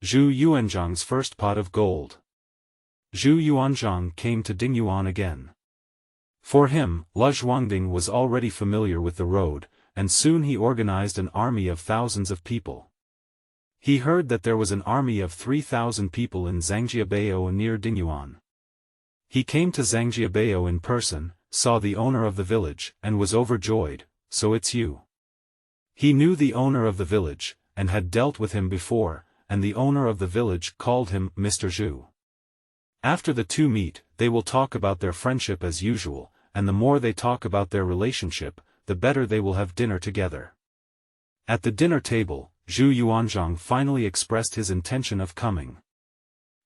Zhu Yuanzhang's first pot of gold. Zhu Yuanzhang came to Dingyuan again. For him, Lu Zhuangding was already familiar with the road, and soon he organized an army of thousands of people. He heard that there was an army of 3,000 people in Zhangjiabao near Dingyuan. He came to Zhangjiabao in person, saw the owner of the village, and was overjoyed. So it's you. He knew the owner of the village, and had dealt with him before, and the owner of the village called him Mr. Zhu. After the two meet, they will talk about their friendship as usual, and the more they talk about their relationship, the better they will have dinner together. At the dinner table, Zhu Yuanzhang finally expressed his intention of coming.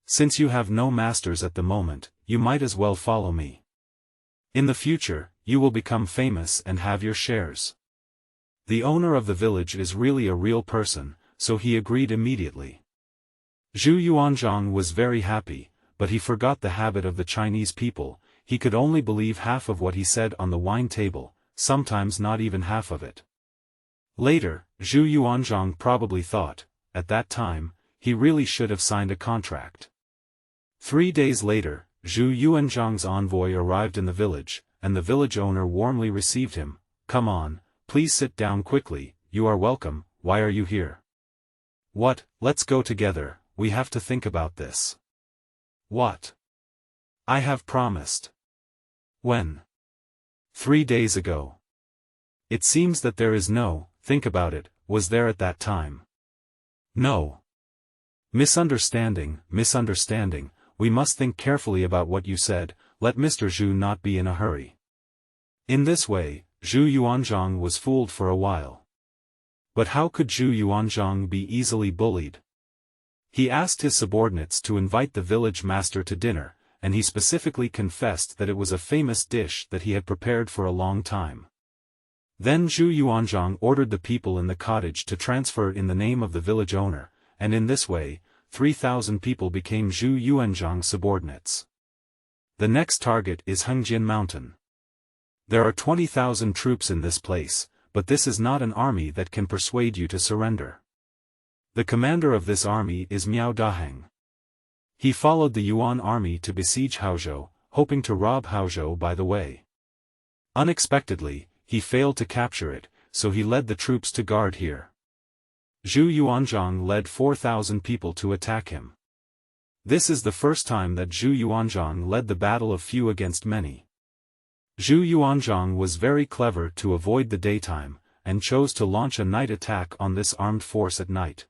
Since you have no masters at the moment, you might as well follow me. In the future, you will become famous and have your shares. The owner of the village is really a real person, so he agreed immediately. Zhu Yuanzhang was very happy, but he forgot the habit of the Chinese people. He could only believe half of what he said on the wine table, sometimes not even half of it. Later, Zhu Yuanzhang probably thought, at that time, he really should have signed a contract. 3 days later, Zhu Yuanzhang's envoy arrived in the village, and the village owner warmly received him. Come on, please sit down quickly, you are welcome, why are you here? What, let's go together, we have to think about this. What? I have promised. When? 3 days ago. It seems that there is no, think about it, was there at that time? No. Misunderstanding, we must think carefully about what you said, let Mr. Zhu not be in a hurry. In this way, Zhu Yuanzhang was fooled for a while. But how could Zhu Yuanzhang be easily bullied? He asked his subordinates to invite the village master to dinner, and he specifically confessed that it was a famous dish that he had prepared for a long time. Then Zhu Yuanzhang ordered the people in the cottage to transfer it in the name of the village owner, and in this way, 3,000 people became Zhu Yuanzhang's subordinates. The next target is Hengjin Mountain. There are 20,000 troops in this place, but this is not an army that can persuade you to surrender. The commander of this army is Miao Daheng. He followed the Yuan army to besiege Haozhou, hoping to rob Haozhou by the way. Unexpectedly, he failed to capture it, so he led the troops to guard here. Zhu Yuanzhang led 4,000 people to attack him. This is the first time that Zhu Yuanzhang led the battle of few against many. Zhu Yuanzhang was very clever to avoid the daytime, and chose to launch a night attack on this armed force at night.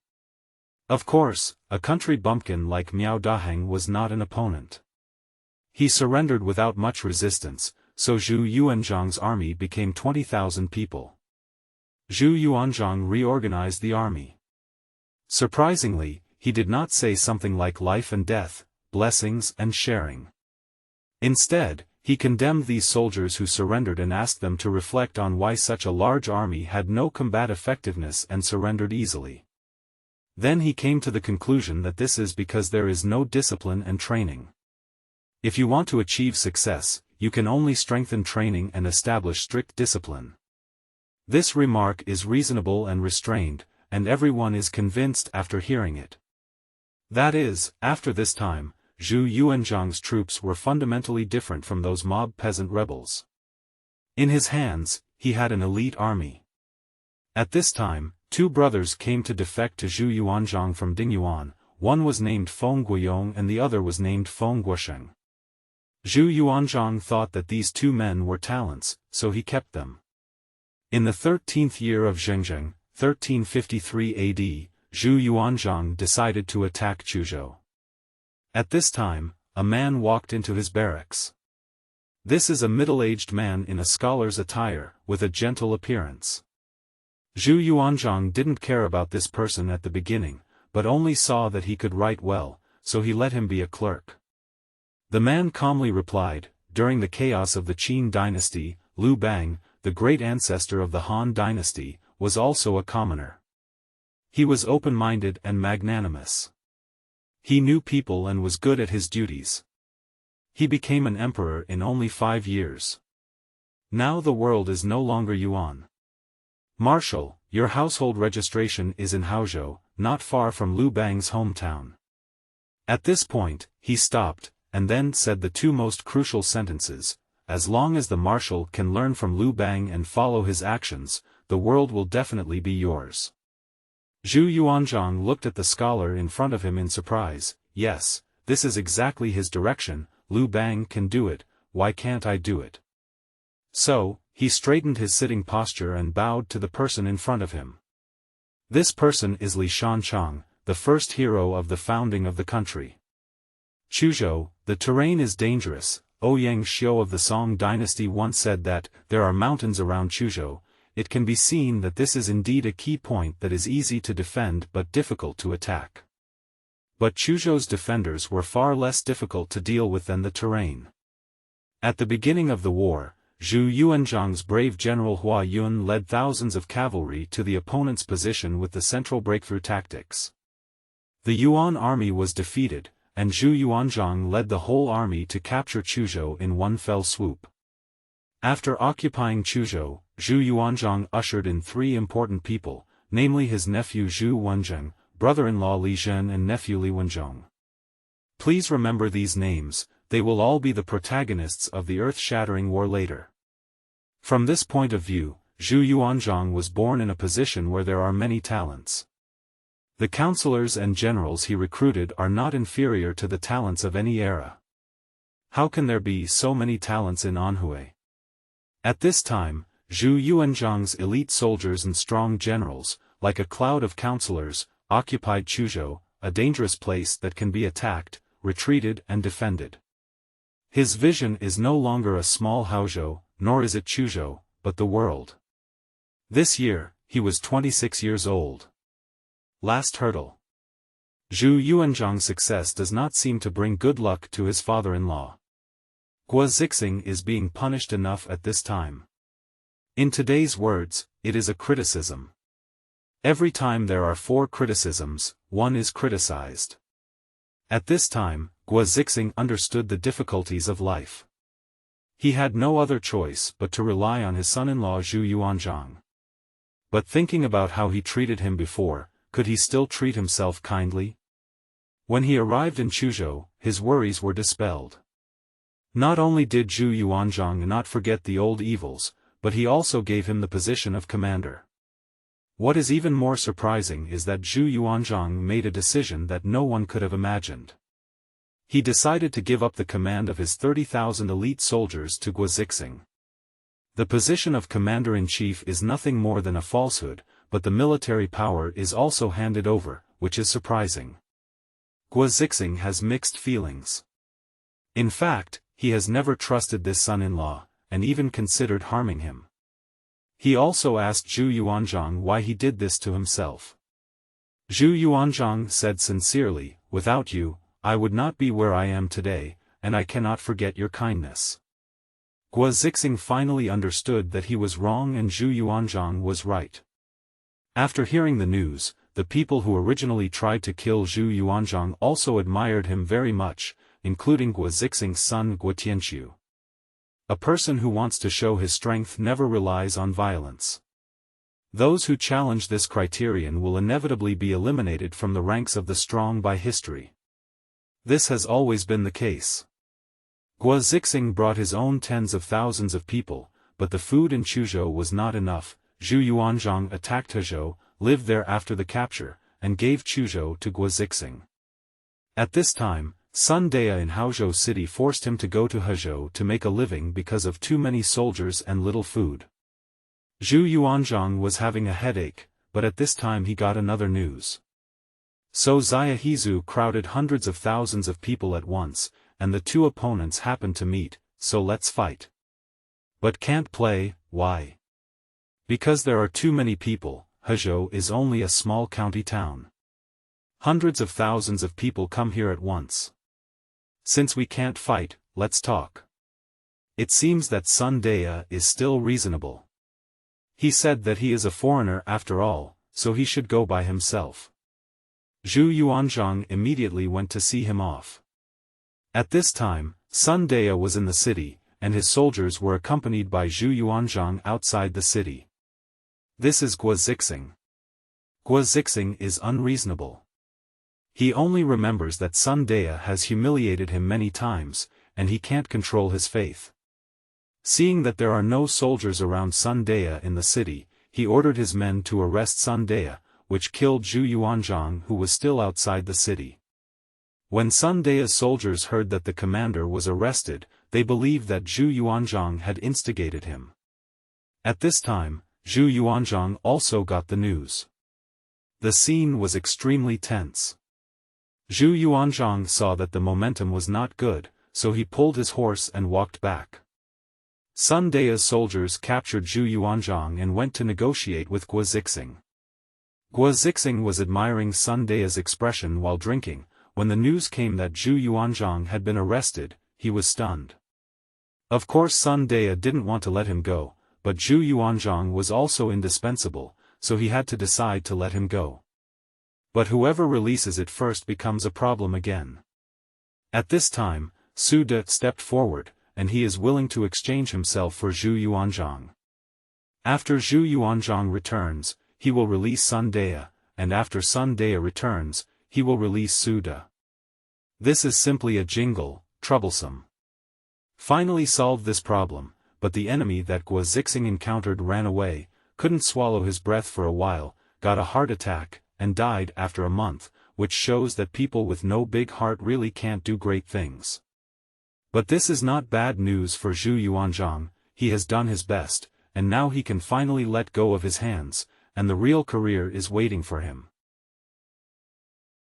Of course, a country bumpkin like Miao Daheng was not an opponent. He surrendered without much resistance, so Zhu Yuanzhang's army became 20,000 people. Zhu Yuanzhang reorganized the army. Surprisingly, he did not say something like life and death, blessings and sharing. Instead, he condemned these soldiers who surrendered and asked them to reflect on why such a large army had no combat effectiveness and surrendered easily. Then he came to the conclusion that this is because there is no discipline and training. If you want to achieve success, you can only strengthen training and establish strict discipline. This remark is reasonable and restrained, and everyone is convinced after hearing it. That is, after this time, Zhu Yuanzhang's troops were fundamentally different from those mob peasant rebels. In his hands, he had an elite army. At this time, 2 brothers came to defect to Zhu Yuanzhang from Dingyuan, one was named Feng Guiyong and the other was named Feng Guosheng. Zhu Yuanzhang thought that these 2 men were talents, so he kept them. In the 13th year of Zhengzheng, 1353 AD, Zhu Yuanzhang decided to attack Chuzhou. At this time, a man walked into his barracks. This is a middle-aged man in a scholar's attire, with a gentle appearance. Zhu Yuanzhang didn't care about this person at the beginning, but only saw that he could write well, so he let him be a clerk. The man calmly replied, during the chaos of the Qin dynasty, Liu Bang, the great ancestor of the Han dynasty, was also a commoner. He was open-minded and magnanimous. He knew people and was good at his duties. He became an emperor in only 5 years. Now the world is no longer Yuan. Marshal, your household registration is in Haozhou, not far from Liu Bang's hometown. At this point, he stopped, and then said the two most crucial sentences: as long as the marshal can learn from Liu Bang and follow his actions, the world will definitely be yours. Zhu Yuanzhang looked at the scholar in front of him in surprise. Yes, this is exactly his direction. Liu Bang can do it, why can't I do it? So, he straightened his sitting posture and bowed to the person in front of him. This person is Li Shanchang, the first hero of the founding of the country. Chuzhou, the terrain is dangerous. Ouyang Xiu of the Song dynasty once said that, there are mountains around Chuzhou. It can be seen that this is indeed a key point that is easy to defend but difficult to attack. But Chuzhou's defenders were far less difficult to deal with than the terrain. At the beginning of the war, Zhu Yuanzhang's brave general Hua Yun led thousands of cavalry to the opponent's position with the central breakthrough tactics. The Yuan army was defeated, and Zhu Yuanzhang led the whole army to capture Chuzhou in one fell swoop. After occupying Chuzhou, Zhu Yuanzhang ushered in three important people, namely his nephew Zhu Wenzheng, brother-in-law Li Zhen and nephew Li Wenzhong. Please remember these names, they will all be the protagonists of the earth-shattering war later. From this point of view, Zhu Yuanzhang was born in a position where there are many talents. The counselors and generals he recruited are not inferior to the talents of any era. How can there be so many talents in Anhui? At this time, Zhu Yuanzhang's elite soldiers and strong generals, like a cloud of counselors, occupied Chuzhou, a dangerous place that can be attacked, retreated and defended. His vision is no longer a small Haozhou, nor is it Chuzhou, but the world. This year, he was 26 years old. Last hurdle. Zhu Yuanzhang's success does not seem to bring good luck to his father-in-law. Guo Zixing is being punished enough at this time. In today's words, it is a criticism. Every time there are 4 criticisms, one is criticized. At this time, Guo Zixing understood the difficulties of life. He had no other choice but to rely on his son-in-law Zhu Yuanzhang. But thinking about how he treated him before, could he still treat himself kindly? When he arrived in Chuzhou, his worries were dispelled. Not only did Zhu Yuanzhang not forget the old evils, but he also gave him the position of commander. What is even more surprising is that Zhu Yuanzhang made a decision that no one could have imagined. He decided to give up the command of his 30,000 elite soldiers to Guo Zixing. The position of commander-in-chief is nothing more than a falsehood, but the military power is also handed over, which is surprising. Guo Zixing has mixed feelings. In fact, he has never trusted this son-in-law, and even considered harming him. He also asked Zhu Yuanzhang why he did this to himself. Zhu Yuanzhang said sincerely, "Without you, I would not be where I am today, and I cannot forget your kindness." Guo Zixing finally understood that he was wrong and Zhu Yuanzhang was right. After hearing the news, the people who originally tried to kill Zhu Yuanzhang also admired him very much, including Guo Zixing's son Guo Tianqiu. A person who wants to show his strength never relies on violence. Those who challenge this criterion will inevitably be eliminated from the ranks of the strong by history. This has always been the case. Guo Zixing brought his own tens of thousands of people, but the food in Chuzhou was not enough. Zhu Yuanzhang attacked Hezhou, lived there after the capture, and gave Chuzhou to Guo Zixing. At this time, Sun Dea in Haozhou city forced him to go to Hezhou to make a living because of too many soldiers and little food. Zhu Yuanzhang was having a headache, but at this time he got another news. So Xia Hizhu crowded hundreds of thousands of people at once, and the two opponents happened to meet, so let's fight. But can't play, why? Because there are too many people. Hezhou is only a small county town. Hundreds of thousands of people come here at once. Since we can't fight, let's talk. It seems that Sun Dea is still reasonable. He said that he is a foreigner after all, so he should go by himself. Zhu Yuanzhang immediately went to see him off. At this time, Sun Dea was in the city, and his soldiers were accompanied by Zhu Yuanzhang outside the city. This is Guo Zixing. Guo Zixing is unreasonable. He only remembers that Sun Dea has humiliated him many times, and he can't control his faith. Seeing that there are no soldiers around Sun Dea in the city, he ordered his men to arrest Sun Dea, which killed Zhu Yuanzhang, who was still outside the city. When Sun Dea's soldiers heard that the commander was arrested, they believed that Zhu Yuanzhang had instigated him. At this time, Zhu Yuanzhang also got the news. The scene was extremely tense. Zhu Yuanzhang saw that the momentum was not good, so he pulled his horse and walked back. Sun Dea's soldiers captured Zhu Yuanzhang and went to negotiate with Guo Zixing. Guo Zixing was admiring Sun Dea's expression while drinking. When the news came that Zhu Yuanzhang had been arrested, he was stunned. Of course Sun Dea didn't want to let him go, but Zhu Yuanzhang was also indispensable, so he had to decide to let him go. But whoever releases it first becomes a problem again. At this time, Su De stepped forward, and he is willing to exchange himself for Zhu Yuanzhang. After Zhu Yuanzhang returns, he will release Sun Dea, and after Sun Dea returns, he will release Su De. This is simply a jingle, troublesome. Finally solved this problem, but the enemy that Guo Zixing encountered ran away, couldn't swallow his breath for a while, got a heart attack, and died after a month, which shows that people with no big heart really can't do great things. But this is not bad news for Zhu Yuanzhang. He has done his best, and now he can finally let go of his hands, and the real career is waiting for him.